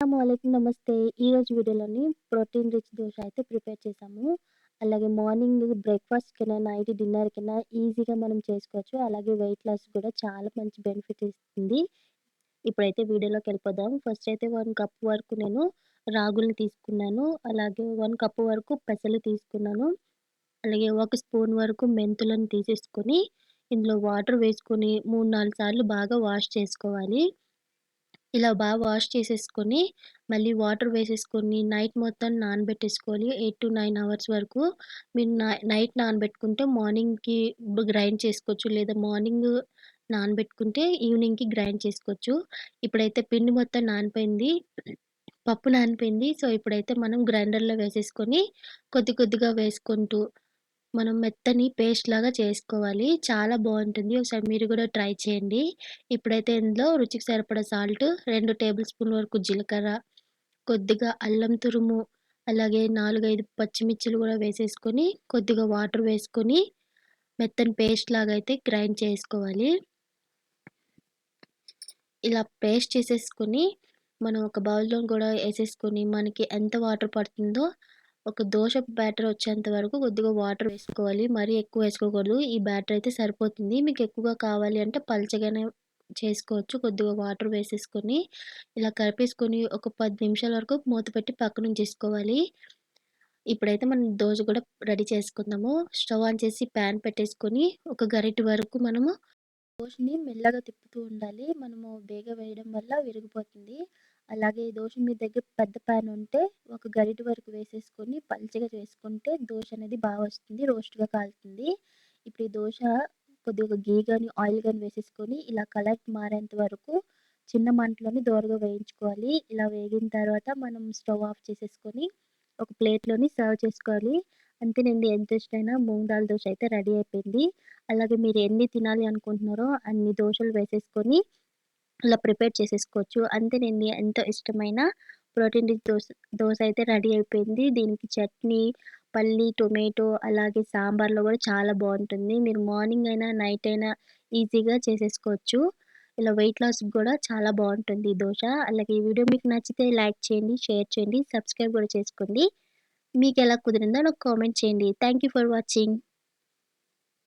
అస్సలాముఅలైకుం. నమస్తే. ఈరోజు వీడియోలోని ప్రోటీన్ రిచ్ దోస అయితే ప్రిపేర్ చేశాము. అలాగే మార్నింగ్ బ్రేక్‌ఫాస్ట్‌కైనా, నైట్ డిన్నర్‌కైనా ఈజీగా మనం చేసుకోవచ్చు. అలాగే వెయిట్ లాస్ కూడా చాలా మంచి బెనిఫిట్ ఇస్తుంది. ఇప్పుడైతే వీడియోలోకెళ్ళిపోదాం. ఫస్ట్ అయితే 1 కప్ వరకు నేను రాగుల్ని తీసుకున్నాను. అలాగే 1 కప్ వరకు పెసలు తీసుకున్నాను. అలాగే 1 స్పూన్ వరకు మెంతులను తీసేసుకొని, ఇందులో వాటర్ వేసుకొని 3, 4 సార్లు బాగా వాష్ చేసుకోవాలి. ఇలా వాష్ చేసేసుకొని, మళ్ళీ వాటర్ వేసేసుకొని, నైట్ మొత్తం నానబెట్టేసుకోవాలి. 8-9 అవర్స్ వరకు. మీరు నైట్ నానబెట్టుకుంటే మార్నింగ్‌కి గ్రైండ్ చేసుకోవచ్చు. లేదా మార్నింగ్ నానబెట్టుకుంటే ఈవినింగ్‌కి గ్రైండ్ చేసుకోవచ్చు. ఇప్పుడైతే పిండి మొత్తం నానిపోయింది. పప్పు నానిపోయింది. సో, ఇప్పుడైతే మనం గ్రైండర్‌లో వేసేసుకొని, కొద్ది కొద్దిగా వేసుకుంటూ మనం మెత్తని పేస్ట్‌లాగా చేసుకోవాలి. చాలా బావుంటుంది. ఒకసారి మీరు గూడా ట్రై చేయండి. ఇప్పుడైతే ఇందులో రుచికి సరిపడా సాల్ట్, 2 టేబుల్ స్పూన్ల వరకు జీలకర్ర, కొద్దిగా అల్లం తురుము, అలాగే 4, 5 పచ్చిమిర్చిలు గూడా వేసేసుకొని, కొద్దిగా వాటర్ వేసుకొని, మెత్తని పేస్ట్‌లాగా అయితే గ్రైండ్ చేసుకోవాలి. ఇలా పేస్ట్ చేసేసుకొని, మనం ఒక బౌల్‌లో గూడా ఏసేసుకొని, మనకి ఎంత వాటర్ పడుతుందో, ఒక దోస బ్యాటర్ వచ్చేంత వరకు కొద్దిగా వాటర్ వేసుకోవాలి. మరీ ఎక్కువ వేసుకోకూడదు. ఈ బ్యాటర్ అయితే సరిపోతుంది. మీకు ఎక్కువగా కావాలి అంటే పల్చగానే చేసుకోవచ్చు. కొద్దిగా వాటర్ వేసేసుకొని, ఇలా కలిపేసుకొని ఒక 10 నిమిషాల వరకు మూత పెట్టి పక్కనుంచేసుకోవాలి. ఇప్పుడైతే మనం దోస కూడా రెడీ చేసుకుందాము. స్టవ్ ఆన్ చేసి పాన్ పెట్టేసుకొని, ఒక గరిటె వరకు మనము దోసని మెల్లగా తిప్పుతూ ఉండాలి. మనము బేగ వేయడం వల్ల విరిగిపోతుంది. అలాగే దోస మీ దగ్గర పెద్ద పాన్ ఉంటే ఒక గరిటె వరకు వేసేసుకొని పల్చగా చేసుకుంటే దోస అనేది వస్తుంది. రోస్ట్‌గా కాలుతుంది. ఇప్పుడు ఈ దోస కొద్దిగా ఘీ గాని, ఆయిల్ గాని వేసేసుకొని ఇలా కలర్ మారేంత వరకు చిన్న మంటలోని దోరగా వేయించుకోవాలి. ఇలా వేగిన తర్వాత మనం స్టవ్ ఆఫ్ చేసేసుకొని ఒక ప్లేట్‌లోని సర్వ్ చేసుకోవాలి. అంతేనండి, ఎంతో ఇష్టమైన మూంగ్ దాల్ దోస అయితే రెడీ అయిపోయింది. అలాగే మీరు ఎన్ని తినాలి అనుకుంటున్నారో అన్ని దోసలు వేసేసుకొని ఇలా ప్రిపేర్ చేసేసుకోవచ్చు. అంతేనండి, ఎంతో ఇష్టమైన ప్రోటీన్ రిచ్ దోస అయితే రెడీ అయిపోయింది. దీనికి చట్నీ, పల్లి, టొమాటో అలాగే సాంబార్‌లో కూడా చాలా బావుంటుంది. మీరు మార్నింగ్ అయినా, నైట్ అయినా ఈజీగా చేసేసుకోవచ్చు. ఇలా వెయిట్ లాస్‌కి కూడా చాలా బావుంటుంది ఈ దోస. అలాగే ఈ వీడియో మీకు నచ్చితే లైక్ చేయండి, షేర్ చేయండి, సబ్స్క్రైబ్ కూడా చేసుకోండి. మీకెలా కుదిరిందో నాకు కామెంట్ చేయండి. Thank you for watching.